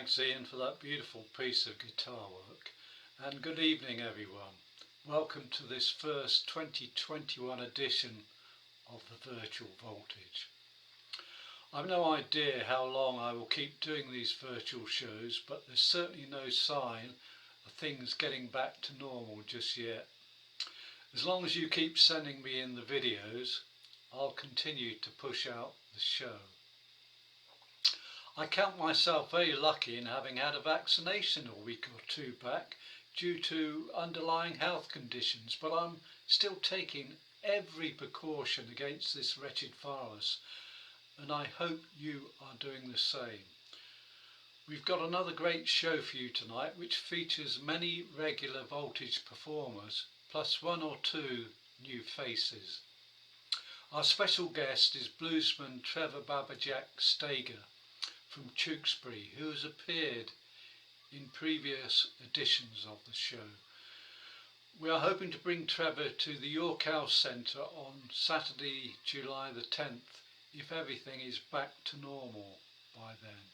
Thanks Ian for that beautiful piece of guitar work, and good evening everyone. Welcome to this first 2021 edition of the Virtual Voltage. I've no idea how long I will keep doing these virtual shows, but there's certainly no sign of things getting back to normal just yet. As long as you keep sending me in the videos, I'll continue to push out the show. I count myself very lucky in having had a vaccination a week or two back due to underlying health conditions, but I'm still taking every precaution against this wretched virus, and I hope you are doing the same. We've got another great show for you tonight, which features many regular Voltage performers, plus one or two new faces. Our special guest is bluesman Trevor Babajack Steger from Tewkesbury, who has appeared in previous editions of the show. We are hoping to bring Trevor to the York House Centre on Saturday, July the 10th, if everything is back to normal by then.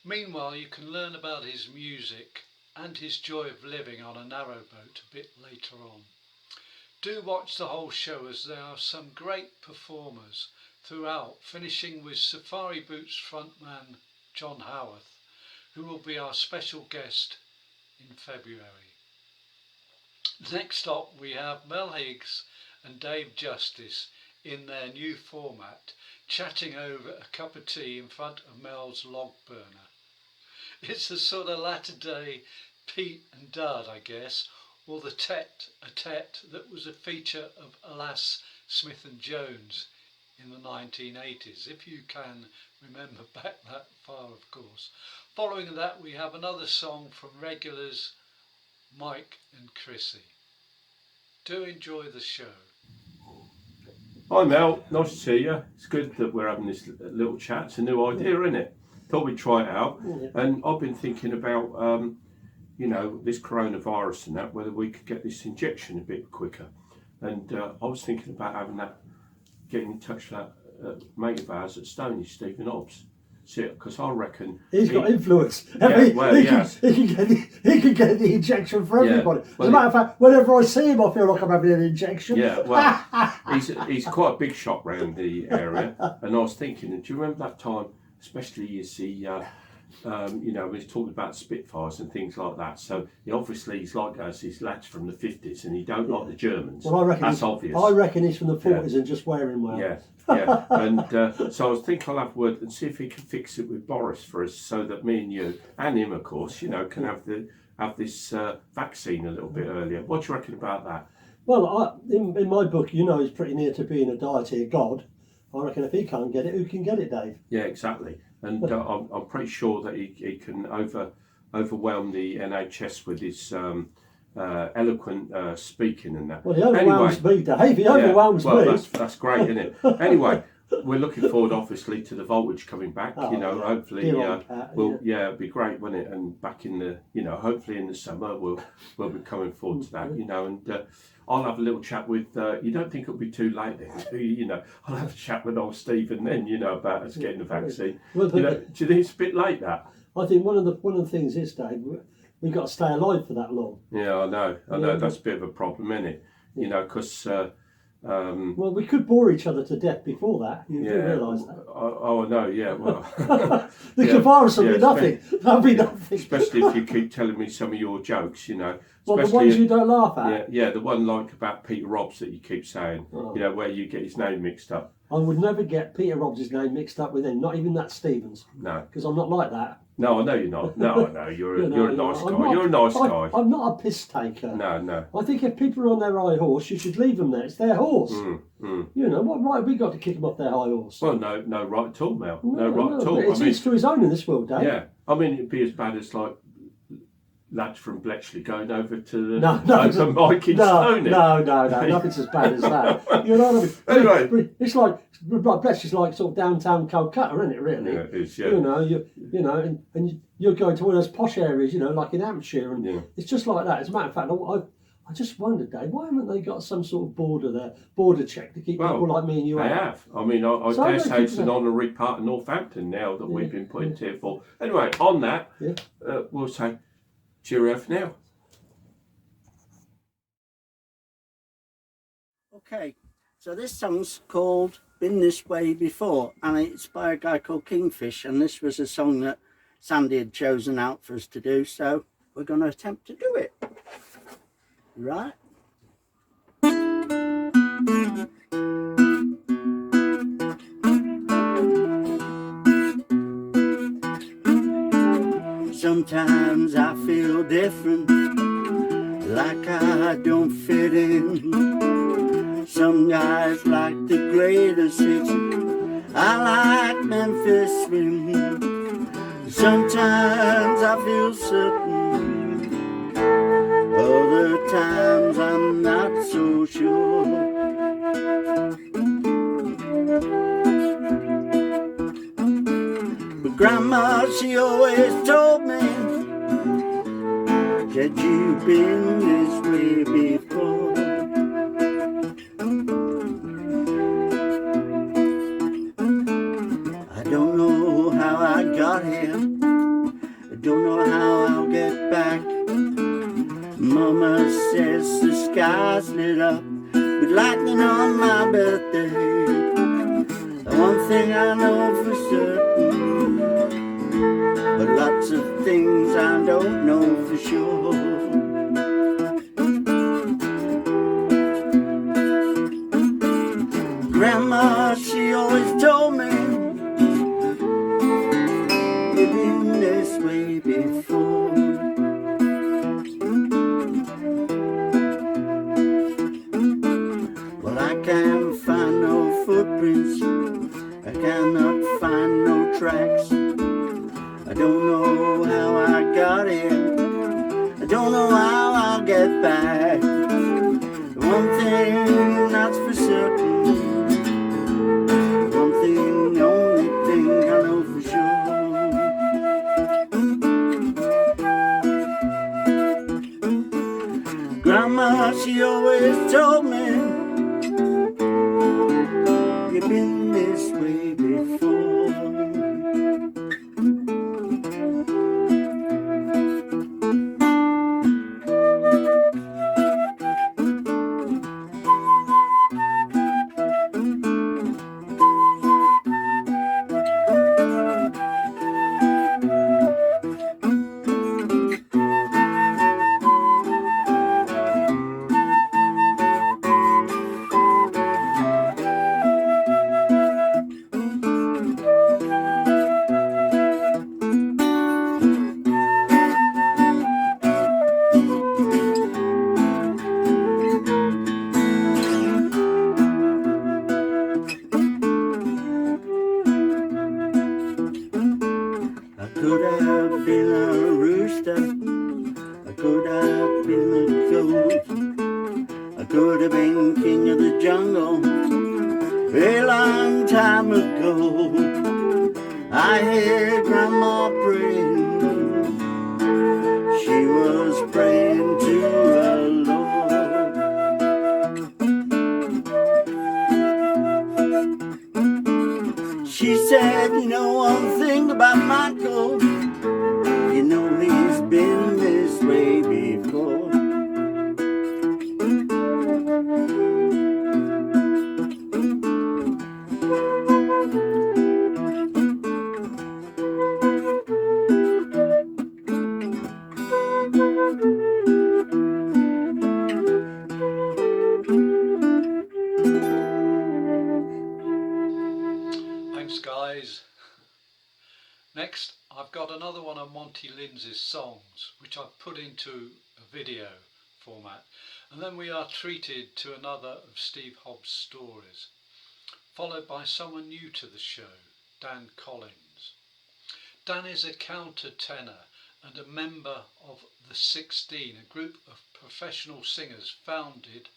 Meanwhile, you can learn about his music and his joy of living on a narrowboat a bit later on. Do watch the whole show, as there are some great performers throughout, finishing with Safari Boots frontman John Howarth, who will be our special guest in February. Next up we have Mel Higgs and Dave Justice in their new format, chatting over a cup of tea in front of Mel's log burner. It's the sort of latter day Pete and Dud, I guess, or the tete-a-tete that was a feature of Alas Smith and Jones in the 1980s, if you can remember back that far, of course. Following that, we have another song from regulars Mike and Chrissy. Do enjoy the show. Hi Mel, nice to see you. It's good that we're having this little chat. It's a new idea, isn't it? Thought we'd try it out. And I've been thinking about, this coronavirus and that, whether we could get this injection a bit quicker. And I was thinking about getting in touch with that mate of ours at Stony, Stephen Hobbs. See, because I reckon he's got influence. He can get the injection for everybody. As a matter of fact, whenever I see him, I feel like I'm having an injection. Yeah, well, he's quite a big shot round the area. And I was thinking, do you remember that time, especially you see, he's talking about Spitfires and things like that. So he's like us, he's lads from the 50s, and he don't like the Germans. Well, I reckon that's obvious. I reckon he's from the 40s and just wearing well. Yeah. And so I was thinking I'll have a word and see if he can fix it with Boris for us, so that me and you and him, of course, can have this vaccine a little bit earlier. What do you reckon about that? Well, in my book, he's pretty near to being a deity of God. I reckon if he can't get it, who can get it, Dave? Yeah, exactly. And I'm pretty sure that he can overwhelm the NHS with his eloquent speaking and that. Well, he overwhelms me, Dave. He overwhelms me. That's great, isn't it? Anyway, we're looking forward, obviously, to the Voltage coming back. Hopefully, it'd be great, wouldn't it? And back in the, hopefully in the summer, we'll be coming forward to that, and I'll have a little chat with. You don't think it'll be too late then, do you? I'll have a chat with old Stephen then, about us getting the vaccine. Well, do you think it's a bit late that? I think one of the things is, Dave, we've got to stay alive for that long. Yeah, I know. That's a bit of a problem, isn't it? Because. Well, we could bore each other to death before that. You do realise that? Oh, no, yeah, well... the comparison would be nothing. That'd be nothing. Especially if you keep telling me some of your jokes, Well, the ones you don't laugh at? Yeah, the one like about Peter Robbs that you keep saying, where you get his name mixed up. I would never get Peter Robbs' name mixed up with him, not even that Stevens. No. Because I'm not like that. No, I know you're not. No, I know. You're a nice guy. You're a nice guy. I'm not a piss taker. No. I think if people are on their high horse, you should leave them there. It's their horse. What right have we got to kick them off their high horse? Well, no right at all, Mel. No right at all. It's each to his own in this world, Dave. Yeah. I mean, it'd be as bad as like lads from Bletchley going over to the open mic in Stoney. No, nothing's as bad as that. You know what I mean? Anyway, it's like Bletchley's like sort of downtown Calcutta, isn't it? Really? Yeah, it is. Yeah. And you're going to one of those posh areas, like in Hampshire, and it's just like that. As a matter of fact, I just wondered, Dave, why haven't they got some sort of border check to keep people like me and you out? They have. I mean, I So dare they say it's keep an them- honorary part of Northampton now that we've been put into yeah. here for. Anyway, on that, Yeah. we'll say cheerio for now. Okay, so this song's called Been This Way Before, and it's by a guy called Kingfish, and this was a song that Sandy had chosen out for us to do, so we're going to attempt to do it. Right? Sometimes I feel different, like I don't fit in. Some guys like the greater city, I like Memphis Swing. Sometimes I feel certain, other times I'm not so sure. But Grandma, she always told me that you've been this way before. I don't know how I got here, I don't know how I'll get back. Mama says the sky's lit up with lightning on my birthday. One thing I know for certain, but lots of things I don't know for sure. Grandma, she always told me you've been this way before. Well, I can't find no footprints, I cannot find no tracks. I don't know how I got here, I don't know how I'll get back. One thing that's for certain, one thing, the only thing I know for sure. Grandma, she always told me you've been this way before. I could have been a rooster, I could have been a goat, I could have been king of the jungle a long time ago. I hear Grandma praying, she was praying to her Lord. She said, you know one thing about Michael, you know he's been this way before. Thanks, guys. Next, I've got another one of Monty Lindsay's songs, which I've put into a video format. And then we are treated to another of Steve Hobbs' stories, followed by someone new to the show, Dan Collins. Dan is a countertenor and a member of The 16, a group of professional singers founded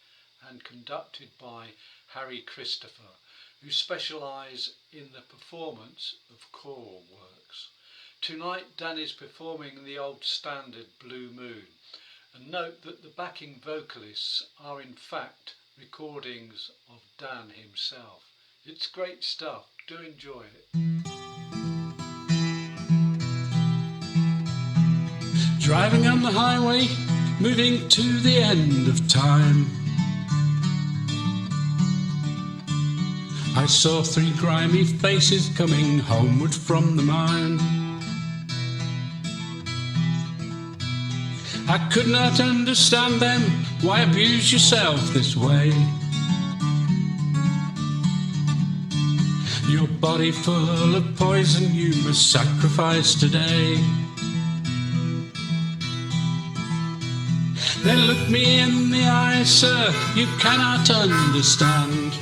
and conducted by Harry Christopher, who specialise in the performance of choral works. Tonight Dan is performing the old standard Blue Moon, And note that the backing vocalists are in fact recordings of Dan himself. It's great stuff. Do enjoy it. Driving on the highway, moving to the end of time, I saw 3 grimy faces coming homeward from the mine. I could not understand them. Why abuse yourself this way? Your body full of poison you must sacrifice today. They looked me in the eye, sir, you cannot understand.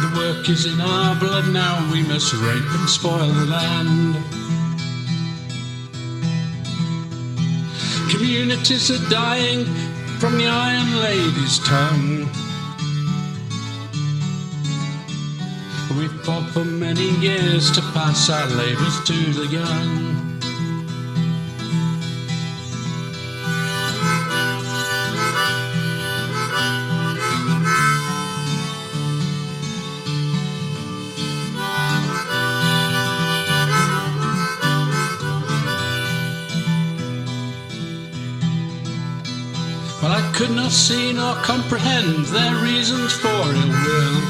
The work is in our blood now, we must rape and spoil the land. Communities are dying from the Iron Lady's tongue. We've fought for many years to pass our labours to the young. Well, I could not see nor comprehend their reasons for ill will.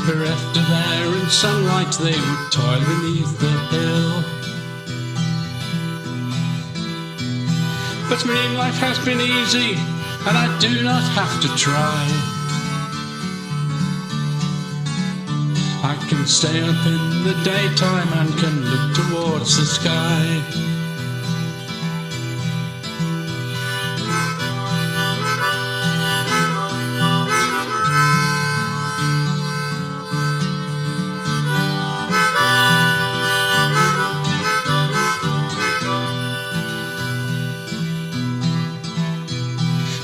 Bereft of air and sunlight, they would toil beneath the hill. But to me life has been easy, and I do not have to try. I can stay up in the daytime and can look towards the sky.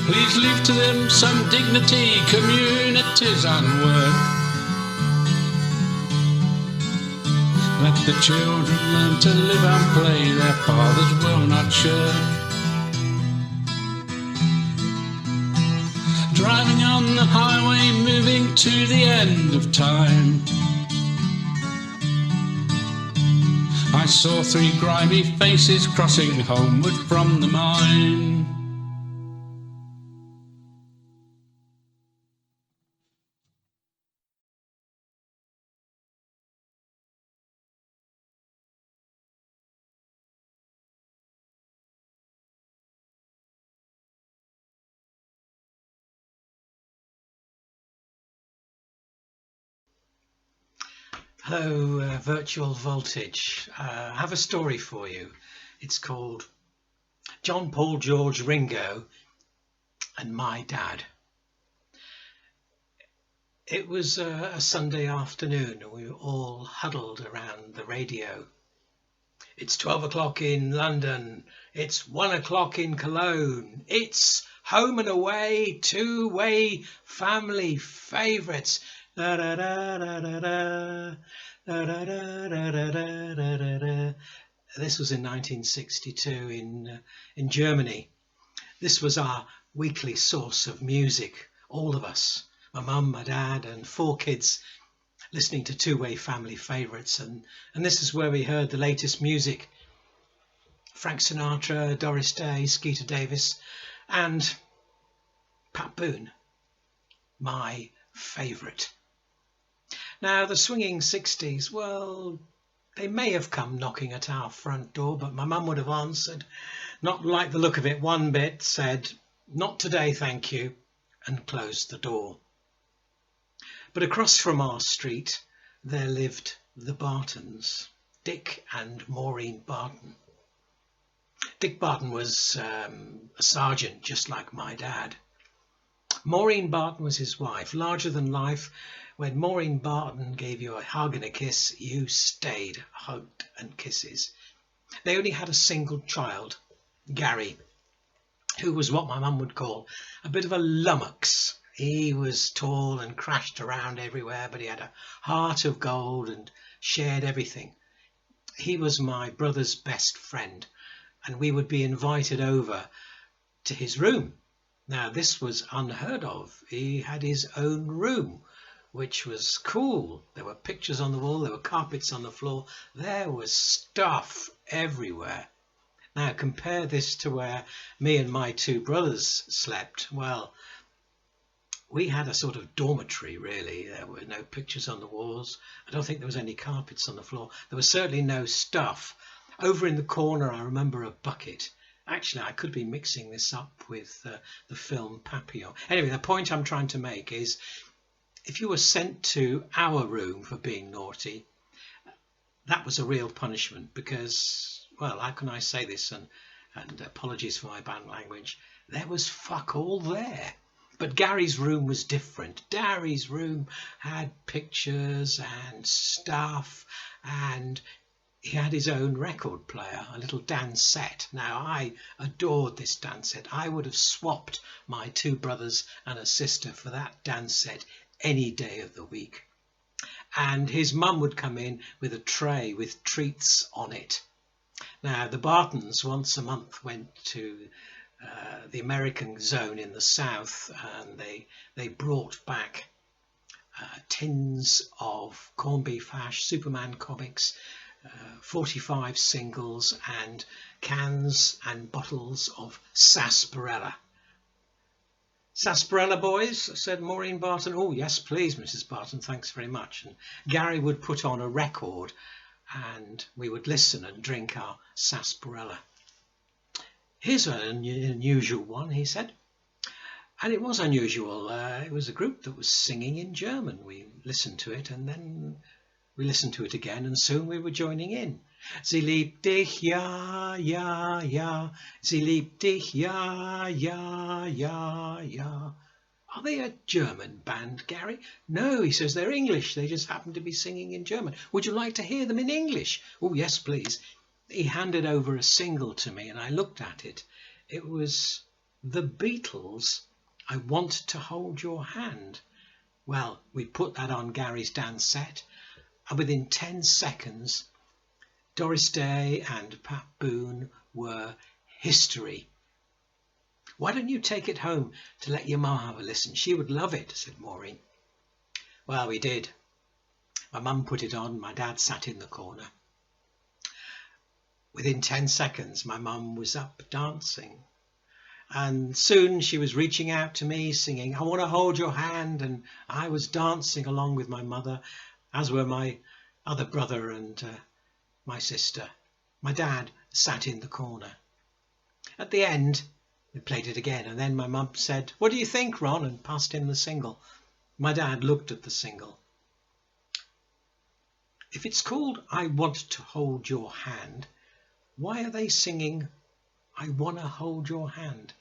Please leave to them some dignity, communities and work. Let the children learn to live and play, their fathers will not shirk. Driving on the highway, moving to the end of time, I saw 3 grimy faces crossing homeward from the mine. Hello, Virtual Voltage. I have a story for you. It's called John, Paul, George, Ringo and My Dad. It was a Sunday afternoon and we were all huddled around the radio. It's 12 o'clock in London. It's 1 o'clock in Cologne. It's home and away, two-way family favourites. Da, da, da, da, da, da. Da, da, da, da, da, da, da, da. This was in 1962 in Germany. This was our weekly source of music. All of us, my mum, my dad and 4 kids, listening to two-way family favourites. And this is where we heard the latest music. Frank Sinatra, Doris Day, Skeeter Davis and Pat Boone, my favourite. Now, the swinging 60s, well, they may have come knocking at our front door, but my mum would have answered, not like the look of it one bit, said, "Not today, thank you," and closed the door. But across from our street, there lived the Bartons, Dick and Maureen Barton. Dick Barton was a sergeant, just like my dad. Maureen Barton was his wife, larger than life. When Maureen Barton gave you a hug and a kiss, you stayed, hugged and kisses. They only had a single child, Gary, who was what my mum would call a bit of a lummox. He was tall and crashed around everywhere, but he had a heart of gold and shared everything. he was my brother's best friend, and we would be invited over to his room. Now, this was unheard of. He had his own room, which was cool. There were pictures on the wall, there were carpets on the floor, there was stuff everywhere. Now, compare this to where me and my two brothers slept. Well, we had a sort of dormitory, really. There were no pictures on the walls. I don't think there was any carpets on the floor. There was certainly no stuff. Over in the corner, I remember a bucket. Actually, I could be mixing this up with the film Papillon. Anyway, the point I'm trying to make is, if you were sent to our room for being naughty, that was a real punishment because, well, how can I say this, and apologies for my bad language, there was fuck all there. But Gary's room was different. Gary's room had pictures and stuff, and he had his own record player, a little dance set. Now, I adored this dance set. I would have swapped my two brothers and a sister for that dance set any day of the week. And his mum would come in with a tray with treats on it. Now, the Bartons once a month went to the American zone in the south, and they brought back tins of corned beef hash, Superman comics, 45 singles, and cans and bottles of sarsaparilla. Sarsaparilla, boys, said Maureen Barton. Oh, yes, please, Mrs. Barton, thanks very much. And Gary would put on a record, and we would listen and drink our sarsaparilla. Here's an unusual one, he said. And it was unusual. It was a group that was singing in German. We listened to it, and then we listened to it again, and soon we were joining in. Sie liebt dich, ja, ja, ja. Sie liebt dich, ja, ja, ja, ja. Are they a German band, Gary? No, he says, they're English. They just happen to be singing in German. Would you like to hear them in English? Oh, yes, please. He handed over a single to me, and I looked at it. It was the Beatles, I Want to Hold Your Hand. Well, we put that on Gary's dance set, and within 10 seconds, Doris Day and Pat Boone were history. Why don't you take it home to let your mum have a listen? She would love it, said Maureen. Well, we did. My mum put it on, my dad sat in the corner. Within 10 seconds, my mum was up dancing. And soon she was reaching out to me, singing, I Want to Hold Your Hand. And I was dancing along with my mother, as were my other brother and my sister. My dad sat in the corner. At the end, we played it again, and then my mum said, what do you think, Ron? And passed him the single. My dad looked at the single. If it's called I Want to Hold Your Hand, why are they singing I Want to Hold Your Hand?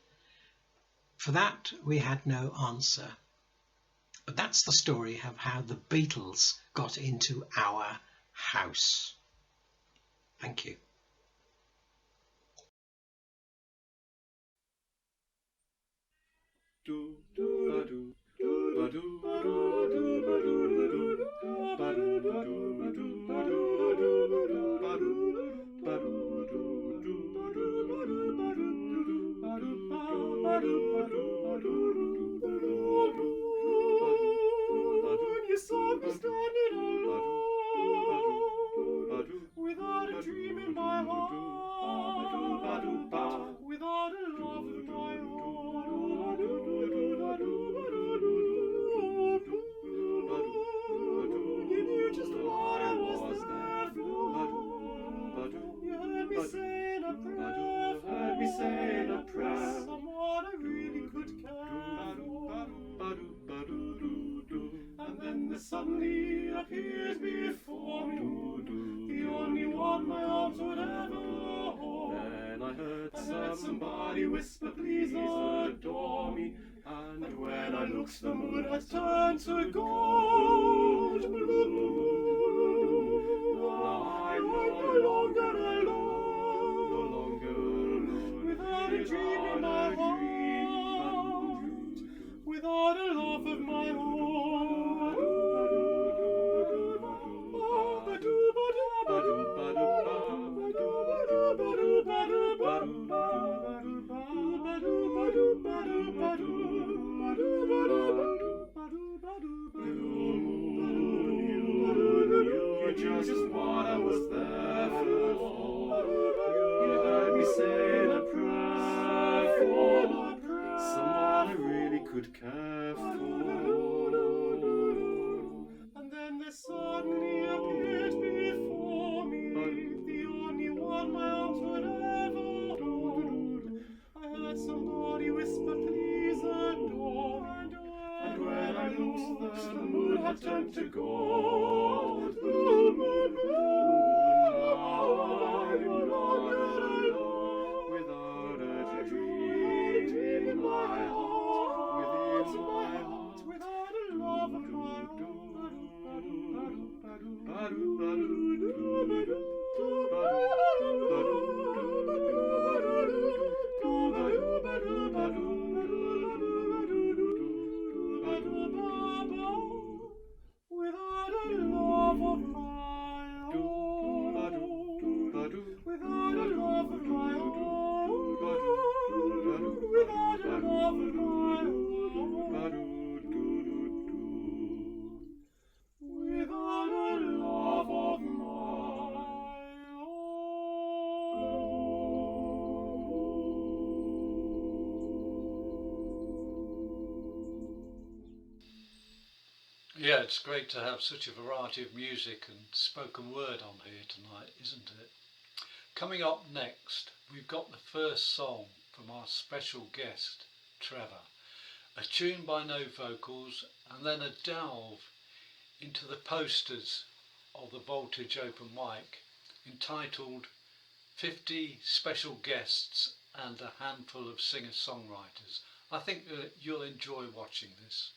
For that, we had no answer. But that's the story of how the Beatles got into our house. Thank you. You saw me standing alone, without a dream in my heart, without a love of my own. You knew just what I was there for. You heard me saying a prayer, someone I really could care for. And then there suddenly appears before me, the only one my arms would ever hold. Then I heard somebody whisper, please adore me. And when I looked, the moon had turned to gold. Now I'm no longer alone, without a dream in my heart, without a love of my own. turn to gold. I'm alone without a dream in my heart, without a love of my Yeah, it's great to have such a variety of music and spoken word on here tonight, isn't it? Coming up next, we've got the first song from our special guest, Trevor. A tune by no vocals, and then a delve into the posters of the Voltage Open Mic, entitled 50 Special Guests and a Handful of Singer-Songwriters. I think that you'll enjoy watching this.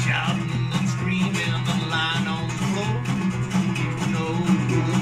Shouting and screaming and lying on the floor. You know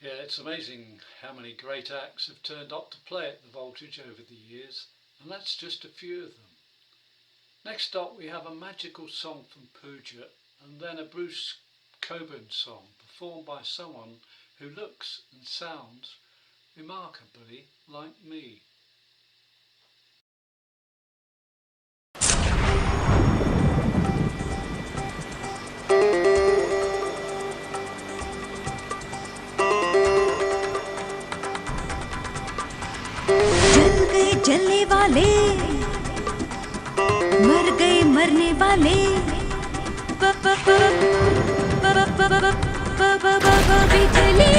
Yeah, it's amazing how many great acts have turned up to play at the Voltage over the years, and that's just a few of them. Next up we have a magical song from Pooja, and then a Bruce Cockburn song performed by someone who looks and sounds remarkably like me. जलने वाले मर गए मरने वाले बिजली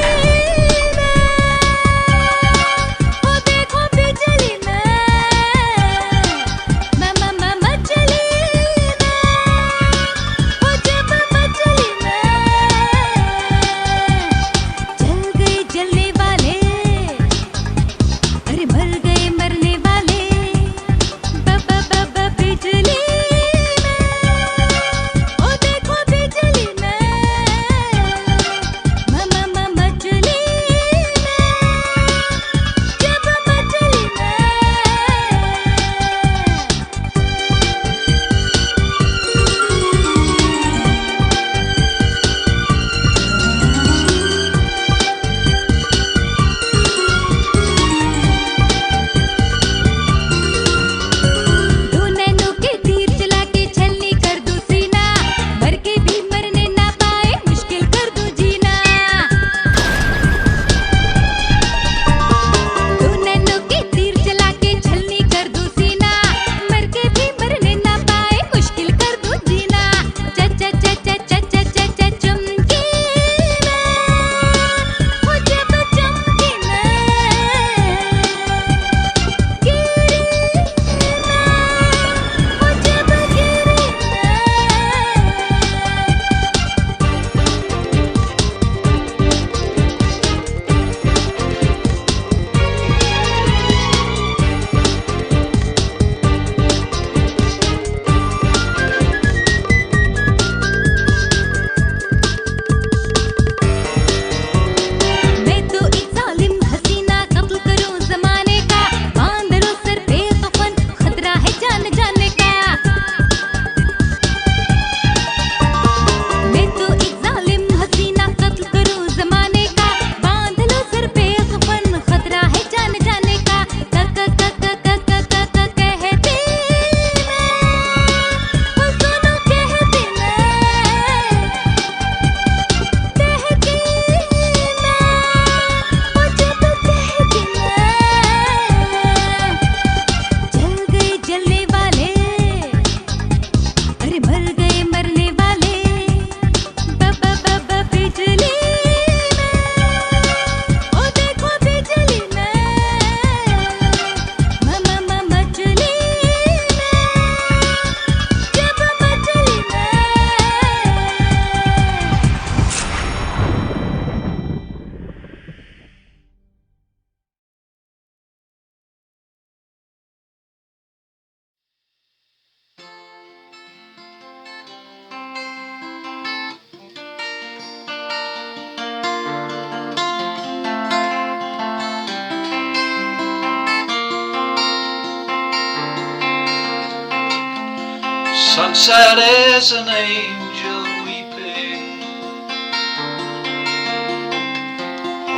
Sunset is an angel weeping,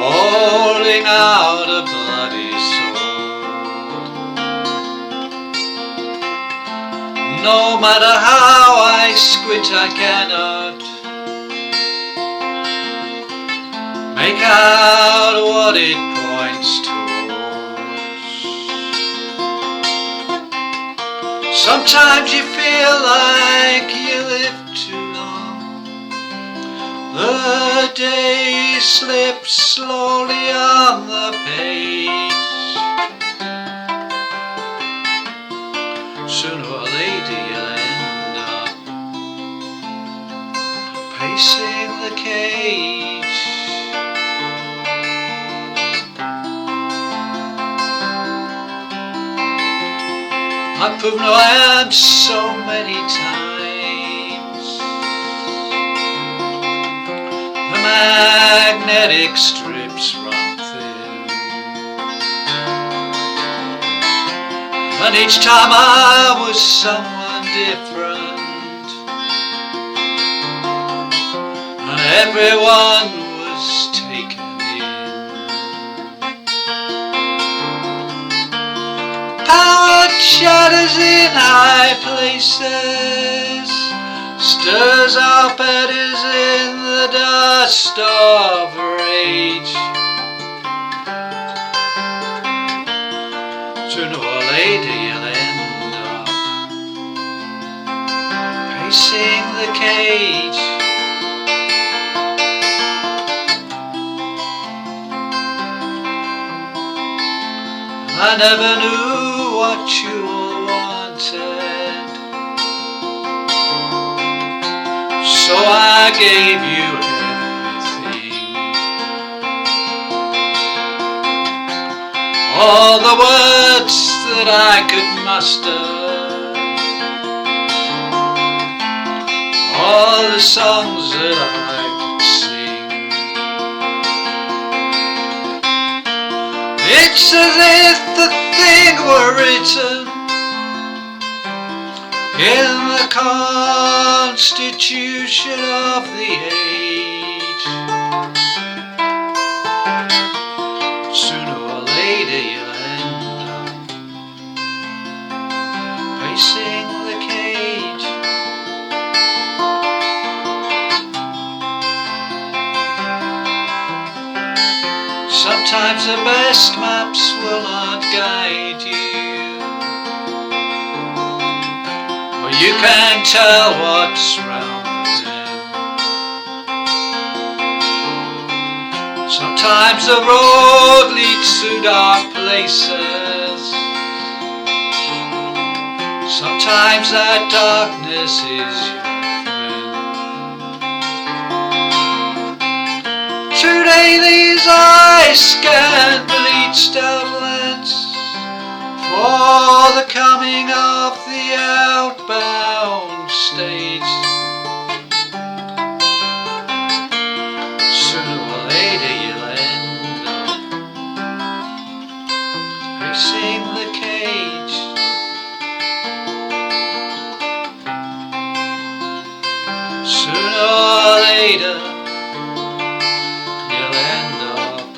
holding out a bloody sword. No matter how I squint, I cannot make out what it points towards. Sometimes you feel like you lived too long. The day slips slowly on the page. Sooner or later you'll end up pacing the cage. I've proven who I am so many times. The magnetic strips And each time I was someone different, and everyone was taken in. Power shatters in high places, stirs up eddies in the dust of rage. Sooner or later you'll end up pacing the cage. I never knew what you all wanted, so I gave you everything. All the words that I could muster, all the songs that I could sing. It's as if the thing were written in the constitution of the age. Sooner or later you'll end up pacing the cage. Sometimes the best maps will not guide you, or you can't tell what's round the bend. Sometimes the road leads to dark places, sometimes that darkness is your friend. Today these eyes scan bleached outlets for the coming of the outbound stage. Sooner or later you'll end up pacing the cage. Sooner or later you'll end up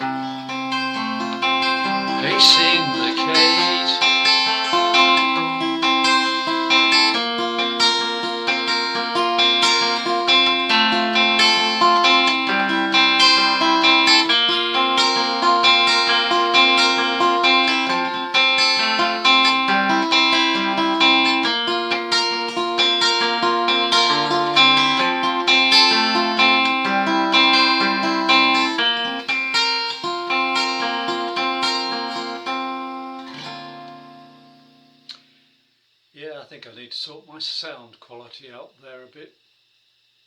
pacing the cage. Yeah, I think I need to sort my sound quality out there a bit.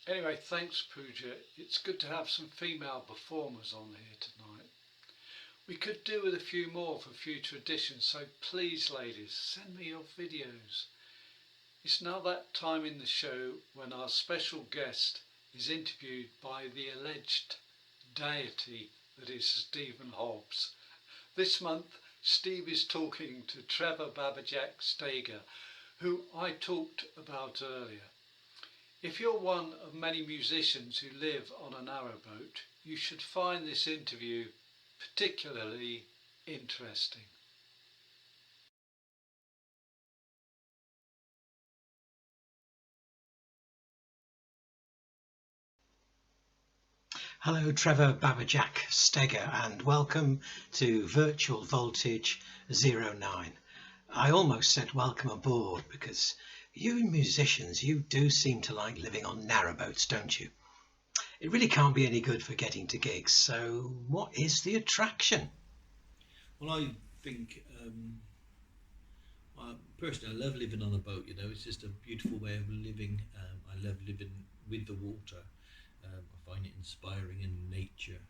Anyway, thanks Pooja. It's good to have some female performers on here tonight. We could do with a few more for future editions, so please ladies, send me your videos. It's now that time in the show when our special guest is interviewed by the alleged deity that is Stephen Hobbs. This month, Steve is talking to Trevor Babajack Steger, who I talked about earlier. If you're one of many musicians who live on a narrowboat, you should find this interview particularly interesting. Hello, Trevor Babajack Steger, and welcome to Virtual Voltage 09. I almost said welcome aboard because you musicians, you do seem to like living on narrowboats, don't you? It really can't be any good for getting to gigs, so what is the attraction? Well, I think personally, I love living on a boat. You know, it's just a beautiful way of living. I love living with the water. I find it inspiring in nature.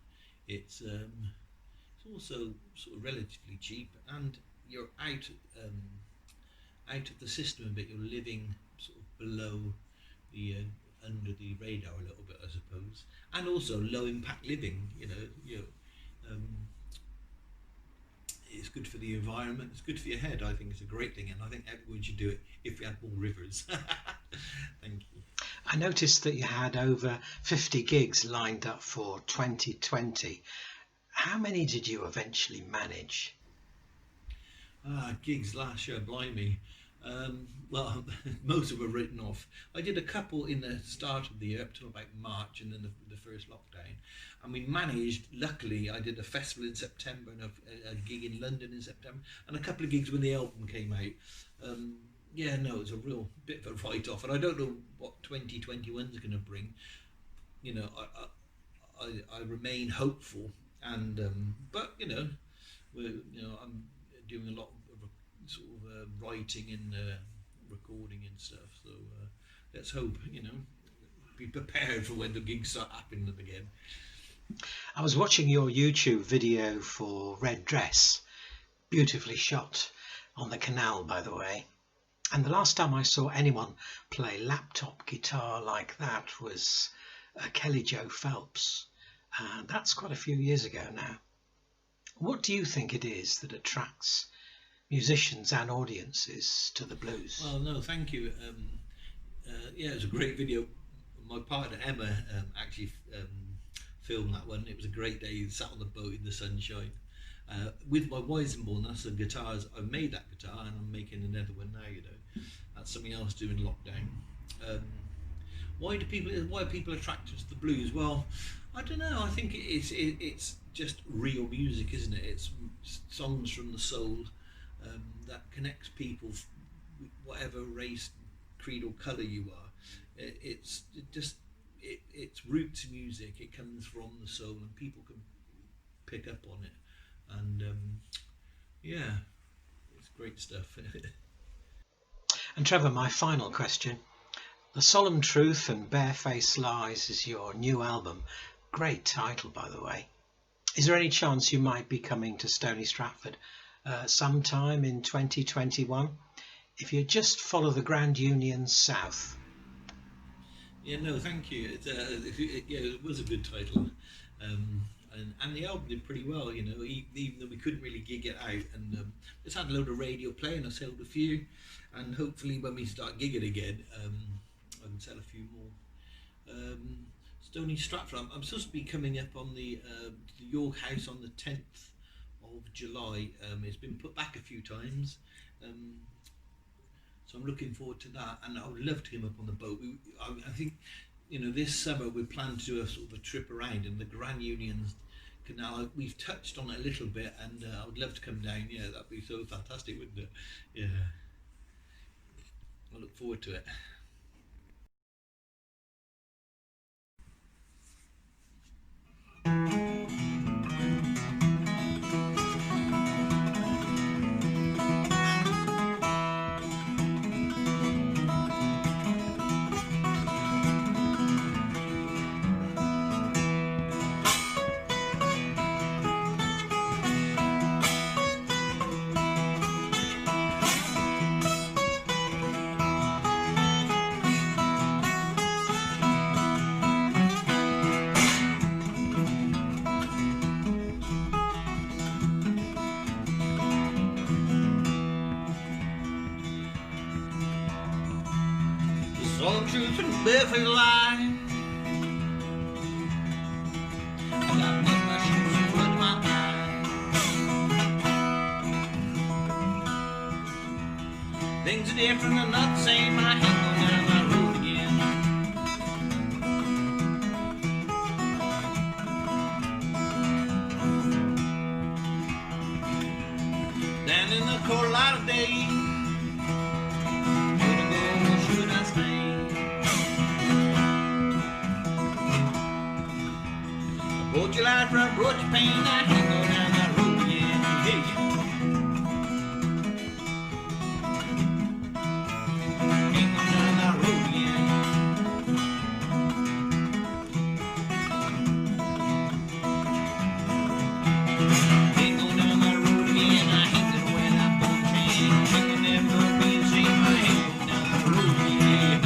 It's also sort of relatively cheap, and you're out of the system a bit. You're living sort of below the under the radar a little bit, I suppose, and also low impact living. You know, it's good for the environment, it's good for your head. I think it's a great thing, and I think everyone should do it if we had more rivers. Thank you. I noticed that you had over 50 gigs lined up for 2020. How many did you eventually manage? Gigs last year, blimey. Well, most of them were written off. I did a couple in the start of the year up till about March, and then the first lockdown. And we managed, luckily, I did a festival in September and a gig in London in September, and a couple of gigs when the album came out. Yeah, no, it was a real bit of a write-off, and I don't know what 2021 is going to bring. You know, I remain hopeful, and but I'm doing a lot of sort of writing and recording and stuff. So let's hope, be prepared for when the gigs start happening again. I was watching your YouTube video for Red Dress, beautifully shot on the canal, by the way. And the last time I saw anyone play laptop guitar like that was Kelly Joe Phelps. That's quite a few years ago now. What do you think it is that attracts musicians and audiences to the blues? Well, no, thank you. Yeah, it was a great video. My partner Emma actually filmed that one. It was a great day. Sat on the boat in the sunshine. With my Weizenborn, that's the guitars. I made that guitar, and I'm making another one now. That's something else doing lockdown. Why are people attracted to the blues? Well, I don't know. I think it's just real music, isn't it? It's songs from the soul that connects people, whatever race, creed, or colour you are. It's roots music. It comes from the soul, and people can pick up on it. And yeah, it's great stuff. And Trevor, my final question. The Solemn Truth and Barefaced Lies is your new album. Great title, by the way. Is there any chance you might be coming to Stony Stratford sometime in 2021? If you just follow the Grand Union south. Yeah, no, thank you. It was a good title. And the album did pretty well, even though we couldn't really gig it out, and just had a load of radio playing. I sold a few, and hopefully when we start gigging again, I can sell a few more. Stony Stratford, I'm supposed to be coming up on the York House on the 10th of July. It's been put back a few times, so I'm looking forward to that, and I would love to come up on the boat. I think, this summer we plan to do a sort of a trip around in the Grand Union Canal. We've touched on it a little bit, and I would love to come down. Yeah, that'd be so fantastic, wouldn't it? Yeah, I look forward to it. Solemn truth and barefaced lie. I got mud my shoes and blood in my eye. Things are different and not the same. I ain't going down that road again. Down in the cold light of day. Brought your life from, brought your pain, I can't go down that road again. Hey. Can't go down that road again. Can't go down that road again. I hate the way that boat train. Can't go never be the same. I hate going down that road again.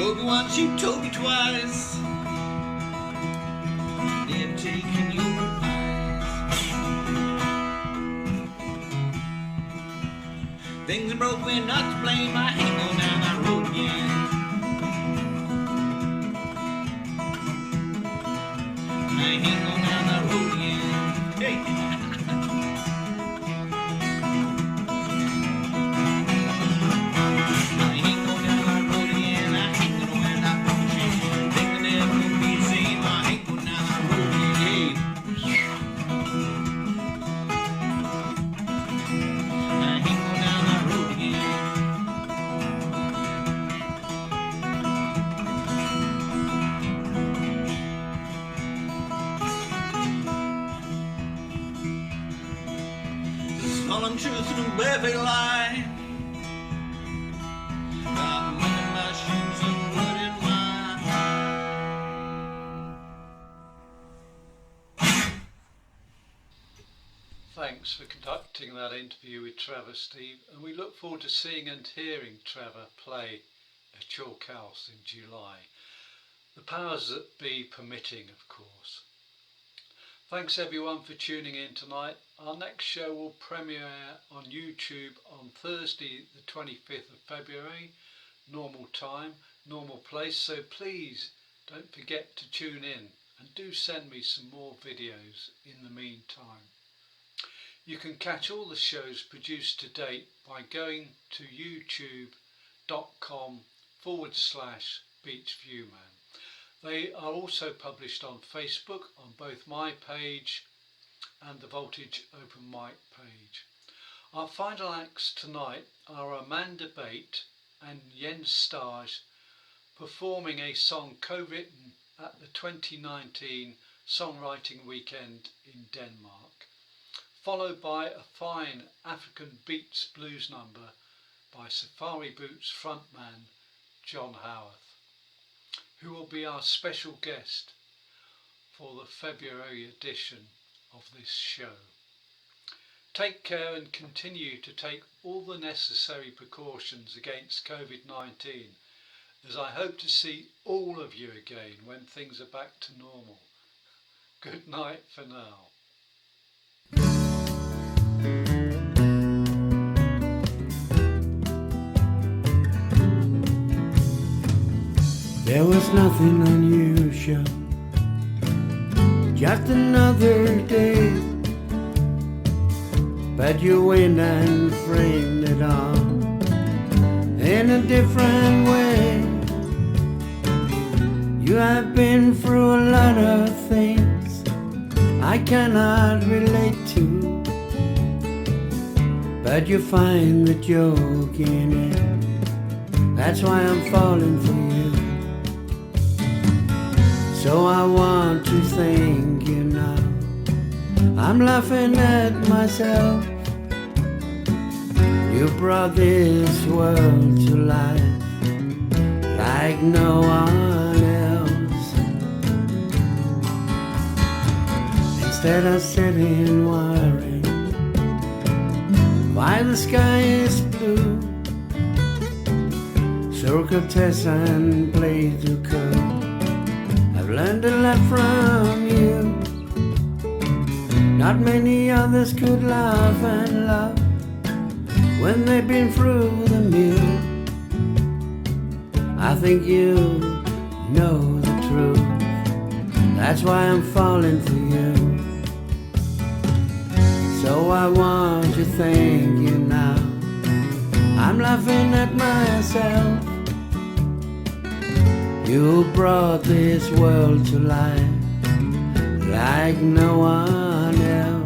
Told me once, you told me twice. Never taking your advice. Things are broke, we're not to blame. I ain't going down that road again. I ain't going down that road again. Hey. Solemn truth and a perfect lie. Got mud in my shoes and blood in my eye. Thanks for conducting that interview with Trevor, Steve, and we look forward to seeing and hearing Trevor play at Chalk House in July. The powers that be permitting, of course. Thanks everyone for tuning in tonight. Our next show will premiere on YouTube on Thursday the 25th of February, normal time, normal place, so please don't forget to tune in and do send me some more videos in the meantime. You can catch all the shows produced to date by going to youtube.com/BeachViewman. They are also published on Facebook on both my page and the Voltage Open Mic page. Our final acts tonight are Amanda Bate and Jens Stage performing a song co-written at the 2019 Songwriting Weekend in Denmark, followed by a fine African Beats blues number by Safari Boots frontman John Howarth, who will be our special guest for the February edition of this show. Take care and continue to take all the necessary precautions against COVID-19, as I hope to see all of you again when things are back to normal. Good night for now. There was nothing unusual, just another day, but you went and framed it all in a different way. You have been through a lot of things I cannot relate to, but you find the joke in it. That's why I'm falling for you. So I want to thank you now. I'm laughing at myself. You brought this world to life like no one else. Instead of sitting worrying why the sky is blue, circle test and play the curve. I've learned a lot from you. Not many others could laugh and love when they've been through the mill. I think you know the truth. That's why I'm falling for you. So I want to thank you now. I'm laughing at myself. You brought this world to life like no one else.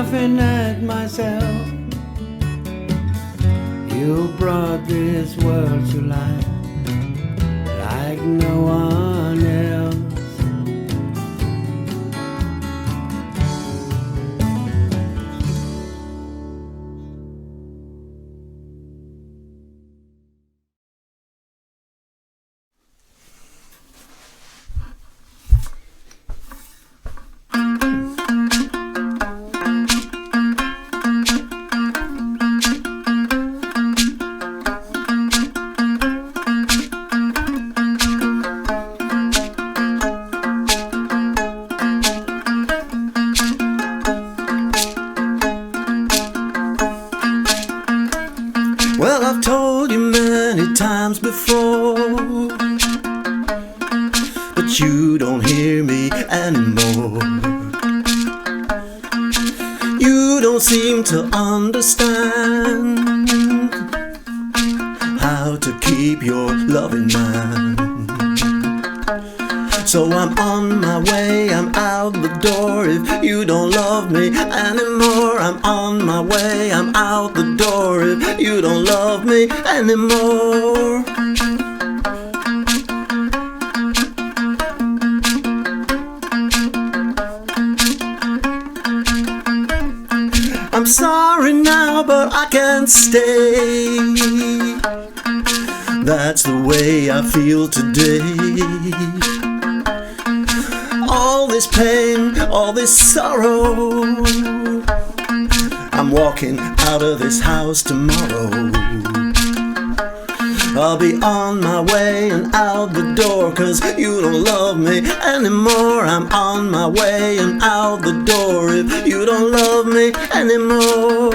laughing at myself. You brought this world to life like no one else. Well, I've told you many times before, but you don't hear me anymore. You don't seem to understand how to keep your love in mind. So I'm on my way, I'm out the door. If you don't love me anymore, I'm on my way, I'm out the door. If you don't love me anymore. I'm sorry now, but I can't stay. That's the way I feel today. All this pain, all this sorrow, I'm walking out of this house tomorrow. I'll be on my way and out the door, 'cause you don't love me anymore. I'm on my way and out the door if you don't love me anymore.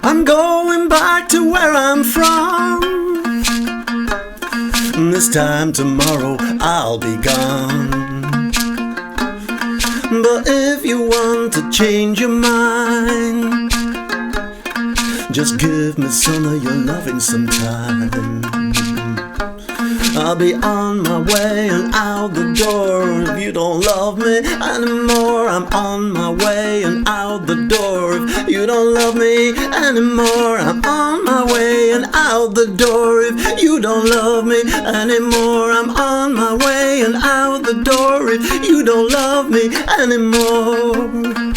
I'm going back to where I'm from. This time tomorrow I'll be gone. But if you want to change your mind, just give me some of your loving sometime. I'll be on my way and out the door. If you don't love me anymore, I'm on my way and out the door. If you don't love me anymore, I'm on my way and out the door. If you don't love me anymore, I'm on my way and out the door. If you don't love me anymore.